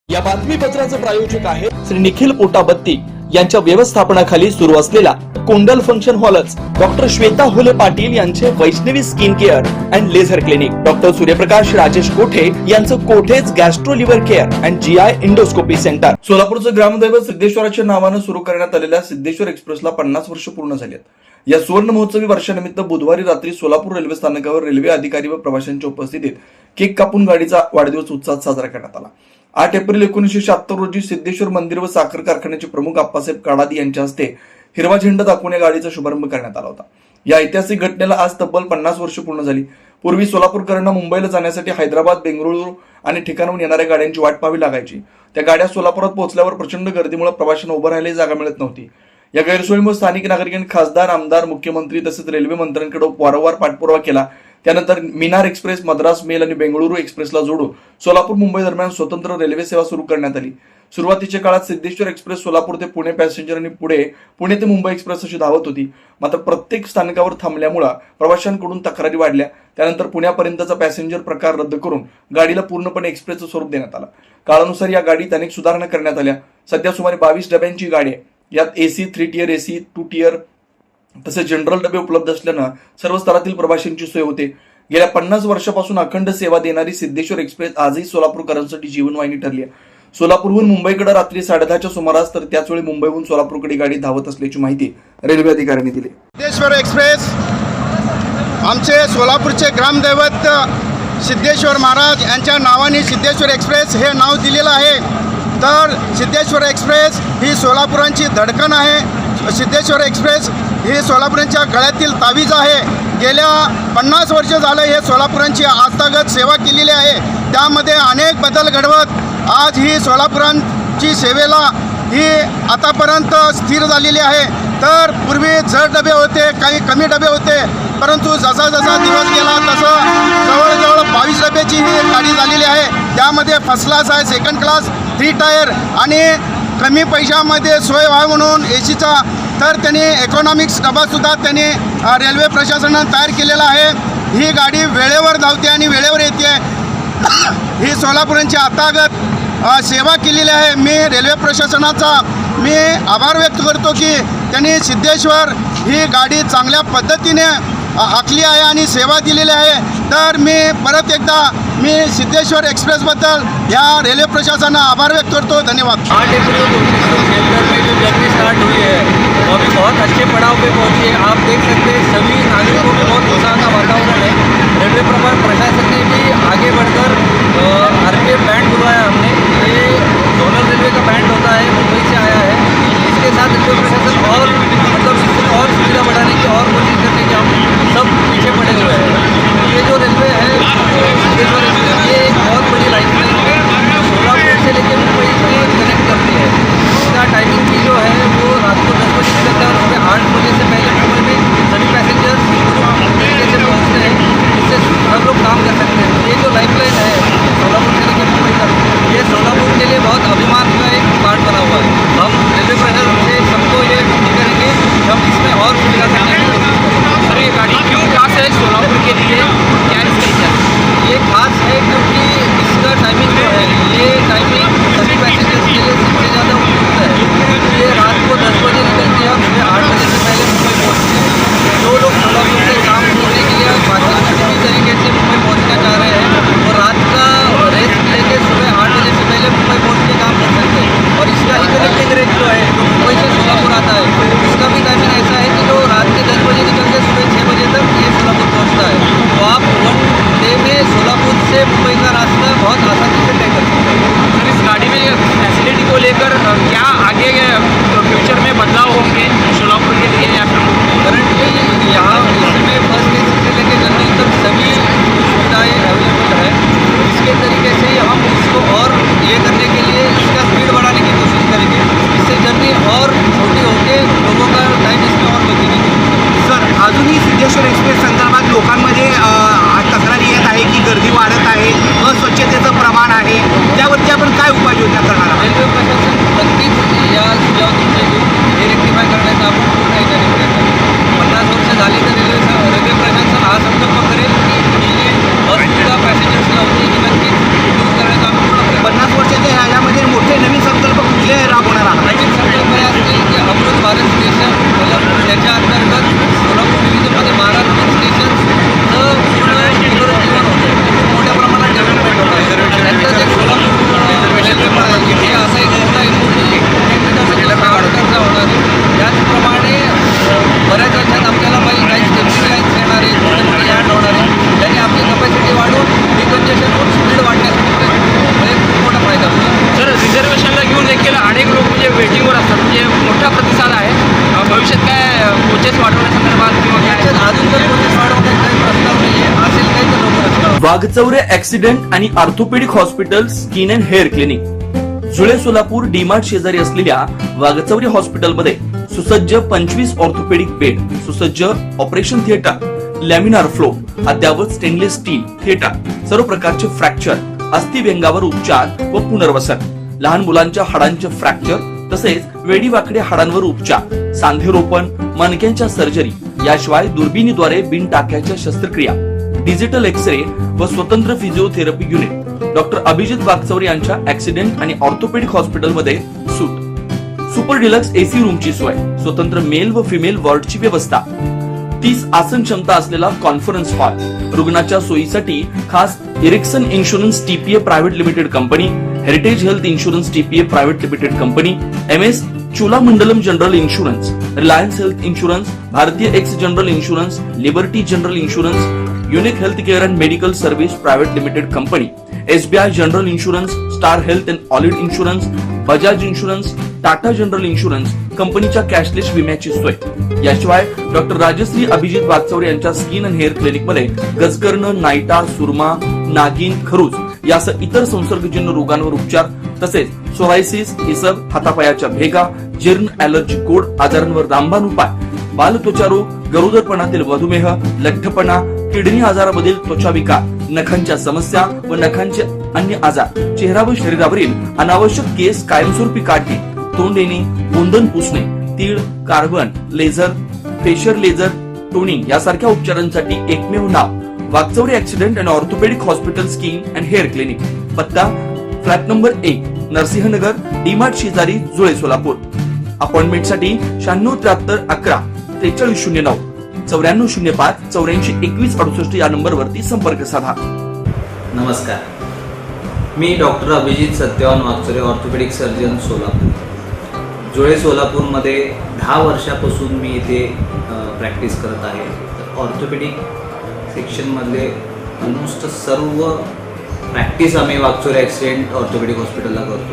या बातमीपत्राचे प्रायोजक आहे श्री निखिल पोटाबत्ती यांच्या व्यवस्थापनाखाली सुरू असलेला कुंडल फंक्शन हॉलच डॉक्टर श्वेता होले पाटील यांचे Vaishnavi skin care and laser clinic, doctor Suryaprakash Rajesh Kothe यांचं Kothe's gastro liver care and GI endoscopy centre. सोलापूरचं ग्रामदैवत सिद्धेश्वराच्या नावानं सुरू करण्यात आलेल्या सिद्धेश्वर एक्सप्रेसला 50 वर्ष पूर्ण झाली आहेत. या सुवर्ण महोत्सवी वर्षानिमित्त बुधवारी रात्री सोलापूर रेल्वे स्थानकावर रेल्वे अधिकारी व प्रवाशांच्या उपस्थितीत केक कापून गाडीचा वाढदिवस उत्साहात साजरा करण्यात आला. 8 एप्रिल 1976 रोजी सिद्धेश्वर मंदिर व साखर कारखान्याचे प्रमुख आप्पासाहेब काडादी यांच्या हस्ते हिरवा झेंडा दाखवून या गाडीचा शुभारंभ करण्यात आला होता. या ऐतिहासिक घटनेला आज तब्बल 50 वर्ष पूर्ण झाली. पूर्वी सोलापूरकरांना मुंबईला जाण्यासाठी हैदराबाद, बेंगळुरू आणि ठिकाणाहून येणाऱ्या गाड्यांची वाट पाहावी लागायची. त्या गाड्या सोलापुरात पोहोचल्यावर प्रचंड गर्दीमुळे प्रवाशांना उभं राहायला जागा मिळत नव्हती. या गैरसोयीमुळे स्थानिक नागरिकांनी खासदार, आमदार, मुख्यमंत्री तसेच रेल्वे मंत्र्यांकडे वारंवार पाठपुरावा केला. त्यानंतर मिनार एक्सप्रेस, मद्रास मेल आणि बेंगळुरू एक्सप्रेसला जोडून सोलापूर मुंबई दरम्यान स्वतंत्र रेल्वे सेवा सुरू करण्यात आली. सुरुवातीच्या काळात सिद्धेश्वर एक्सप्रेस सोलापूर ते पुणे पॅसेंजर आणि पुणे ते मुंबई एक्सप्रेस अशी धावत होती. मात्र प्रत्येक स्थानकावर थांबल्यामुळे प्रवाशांकडून तक्रारी वाढल्या. त्यानंतर पुण्यापर्यंतचा पॅसेंजर प्रकार रद्द करून गाडीला पूर्णपणे एक्सप्रेसचं स्वरूप देण्यात आलं. काळानुसार या गाडीत अनेक सुधारणा करण्यात आल्या. सध्या सुमारे 22 डब्यांची गाडी आहे. यात एसी, 3 टियर एसी, 2 टियर तसेच जनरल डबे उपलब्ध असल्यानं सर्व स्तरातील प्रवाशांची सोय होते. गेल्या 50 वर्षापासून अखंड सेवा देणारी सिद्धेश्वर एक्सप्रेस आजही सोलापूरकरांसाठी जीवनवाहिनी ठरली आहे. सोलापूरहून मुंबईकडे रात्री 10:30च्या सुमारास तर त्याच वेळी मुंबईहून सोलापूरकडे गाडी धावत असल्याची माहिती रेल्वे अधिकाऱ्यांनी दिली. सिद्धेश्वर एक्सप्रेस आमचे सोलापूरचे ग्रामदैवत सिद्धेश्वर महाराज यांच्या नावाने सिद्धेश्वर एक्सप्रेस हे नाव दिलेलं आहे. तर सिद्धेश्वर एक्सप्रेस ही सोलापुरांची धडकन आहे. सिद्धेश्वर एक्सप्रेस ही सोलापुरांच्या गळ्यातील तावीज आहे. गेल्या 50 वर्ष झालं हे सोलापुरांची आस्थागत सेवा केलेली आहे. त्यामध्ये अनेक बदल घडवत आज ही सोलापुरांची सेवेला ही आतापर्यंत स्थिर झालेली आहे. तर पूर्वी जड डबे होते, काही कमी डबे होते, परंतु जसा जसा दिवस गेला तसं जवळजवळ 22 डब्याची ही गाडी झालेली आहे. त्यामध्ये फर्स्ट क्लास आहे, सेकंड क्लास, 3 टायर आणि कमी पैशामध्ये सोय व्हावी म्हणून एसीचा तर त्यांनी इकॉनॉमिक्स डबासुद्धा त्यांनी रेल्वे प्रशासनानं तयार केलेला आहे. ही गाडी वेळेवर धावते आणि वेळेवर येते. ही सोलापुरांची आतागत सेवा केलेली आहे. मी रेल्वे प्रशासनाचा आभार व्यक्त करतो की त्यांनी सिद्धेश्वर ही गाडी चांगल्या पद्धतीने आखली आहे आणि सेवा दिलेली आहे. तर मी परत एकदा सिद्धेश्वर एक्सप्रेसबद्दल या रेलवे प्रशासनाचा आभार व्यक्त करतो. धन्यवाद. 8 अप्रैल 1976 में जो जर्नी स्टार्ट हुई है वो अभी बहुत अच्छे पड़ाव पे पहुंची है. आप देख सकते हैं सभी नागरिकों में बहुत उत्साह का वातावरण है. रेलवे प्रशासन ने भी आगे बढ़कर आरपीएफ बैंड बुलवाया हमने. ये जोनल रेलवे का बैंड होता है, मुंबई से आया है. इसके साथ रेलवे प्रशासन और इससे और सुविधा बढ़ाने की और कोशिश करने के हम सब पीछे पड़े हुए हैं. ये जो रेलवे है सिद्धेश्वर एक्सप्रेस ये एक बहुत बड़ी लाइफलाइन है. सोलापुर से लेकर मुंबई में कनेक्ट करती है. इसका टाइमिंग भी जो है वो रात को 10 बजे निकलता है और सुबह 8 बजे से पहले मुंबई में सभी पैसेंजर तरीके से पहुँचते हैं. इससे सब लोग काम कर सकते हैं. ये जो लाइफलाइन है सोलापुर से लेकर मुंबई तक, ये सोलापुर के लिए बहुत अभिमान का एक पार्ट बना हुआ है. हम रेलवे प्रशासन से सबको ये अपील करेंगे कि हम इसमें और सुविधा करने की कोशिश करेंगे. सर ये गाड़ी क्यों खास है सोलापुर के लिए, क्या इसका इतिहास? ये खास है क्योंकि इसका टाइमिंग जो है ये टाइमिंग सभी पैसेंजर्स के लिए सबसे ज़्यादा उपयुक्त है. ये रात को 10 बजे निकलती है, सुबह 8 बजे से पहले मुंबई पहुँचती है. जो लोग सोलापुर से काम करने के लिए बाकी किसी तरीके से मुंबई पहुँचना चाह रहे हैं और रात का रेस्ट लेके सुबह 8 बजे से पहले मुंबई पहुँच के काम कर सकते हैं. और इसका ही कनेक्टिंग रेट जो है जो मुंबई से सोलापुर आता है उसका भी टाइमिंग ऐसा है कि जो रात के 10 बजे निकलते सुबह 6 बजे तक ये सोलापुर पहुँचता है. तो आप 1 डे में सोलापुर से मुंबई का रास्ता बहुत आसानी से तय कर सकते हैं. इस गाड़ी में फैसिलिटी को लेकर क्या आगे फ्यूचर में बदलाव होंगे सोलापुर के लिए या फिर करंटली यहाँ इसमें फर्स्ट एसी से लेकर जनरल तक सभी सुविधाएँ अवेलेबल है. इसके तरीके से ही हम इसको और ये करने के लिए इसका स्पीड बढ़ाने की कोशिश करेंगे. इससे जर्नी और छोटी होकर लोगों का टाइम इसमें और बचेगी. सर अजूनही सिद्धेश्वर एक्सप्रेस संदर्भात लोकांमध्ये तक्रारी येत आहे की गर्दी वाढत आहे, अस्वच्छतेचं प्रमाण आहे, त्यावरती आपण काय उपाययोजना करणार आहात? रेल्वे प्रशासन नक्कीच या सुविधा तुमचे हे रेक्टिफाय करण्याचा आपण पूर्ण याच्याने प्रयत्न करू. 50 वर्ष झाली तर रेल्वे प्रशासन हा संकल्प करेल की ही असुविधा पॅसेंजर्सला होती ही नक्कीच दूर करण्याचा आपण पूर्ण प्रयत्न. 50 वर्षाच्या ह्याच्यामध्ये वाघचौरे ऍक्सिडेंट आणि orthopaedic hospital skin and hair clinic. जुळे सोलापूर डीमार्ट शेजारी असलेल्या वाघचौरे हॉस्पिटलमध्ये सुसज्ज 25 ऑर्थोपेडिक बेड, सुसज्ज ऑपरेशन थिएटर, लॅमिनार फ्लो, अद्यावत स्टेनलेस स्टील थिएटर, सर्व प्रकारचे फ्रॅक्चर, अस्थिव्यंगावर उपचार व पुनर्वसन, लहान मुलांच्या हाडांचे फ्रॅक्चर तसेच वेडीवाकड्या हाडांवर उपचार, सांधेरोपण, मणक्यांच्या सर्जरी, याशिवाय दुर्बिणीद्वारे बिनटाक्याच्या शस्त्रक्रिया, डिजिटल एक्सरे व स्वतंत्र physiotherapy unit. Doctor Abhijit Waghchaure यांच्या ऍक्सिडेंट आणि ऑर्थोपेडिक हॉस्पिटलमध्ये सूट, सुपर डिलक्स एसी रूमची सोय, स्वतंत्र मेल व फिमेल वॉर्डची व्यवस्था, 30 आसन क्षमता असलेला कॉन्फरन्स हॉल, रुग्णाच्या सोयीसाठी खास Ericson insurance TPA private limited company, Heritage health insurance TPA private limited company, MS Cholamandalam general insurance, Reliance health insurance, Bharatiya AXA general insurance, Liberty general insurance, Unique health care and medical service private limited company, SBI general insurance, Star health and allied insurance, Bajaj insurance, Tata general insurance कंपनीच्या cashless विम्याची सोय. याशिवाय doctor Rajshri Abhijit Waghchaure यांच्या skin and hair clinic मध्ये गजकर्ण, नायटा, सुरमा, नागिन, खरूज यासह इतर संसर्गजन्य रोगांवर उपचार तसेच सोरायसिस, इसब, हातापायाच्या भेगा, जीर्ण, ॲलर्जी, गोड आजारांवर रामबाण उपाय, बालत्वचा रोग, गरोदरपणातील मधुमेह, लठ्ठपणा, किडनी आजारामधील त्वचा विकार, नखांच्या समस्या व नखांचे अन्य आजार, चेहरा व शरीरावरील अनावश्यक केस कायमस्वरूपी काढणे, तोंड येणे, गोंधन पुसणे, तीळ, carbon, laser, facial laser, toning यासारख्या उपचारांसाठी एकमेव नाव Waghchaure accident and orthopaedic hospital skin and hair clinic. पत्ता फ्लॅट नंबर 1, नरसिंहनगर, डीमार्ट शेजारी, जुळे, सोलापूर. अपॉइंटमेंटसाठी 9673 11 4309 9405 84 21 68 या नंबरवरती संपर्क साधा. नमस्कार, मी doctor Abhijit Satyawan Waghchaure, orthopaedic surgeon, Solapur. Jule सोलापूरमध्ये 10 वर्षापासून मी इथे प्रॅक्टिस करत आहे. ऑर्थोपेडिक सेक्शनमधले ऑलमोस्ट सर्व प्रॅक्टिस आम्ही वाघचौरे ॲक्सिडेंट ऑर्थोपेडिक हॉस्पिटलला करतो.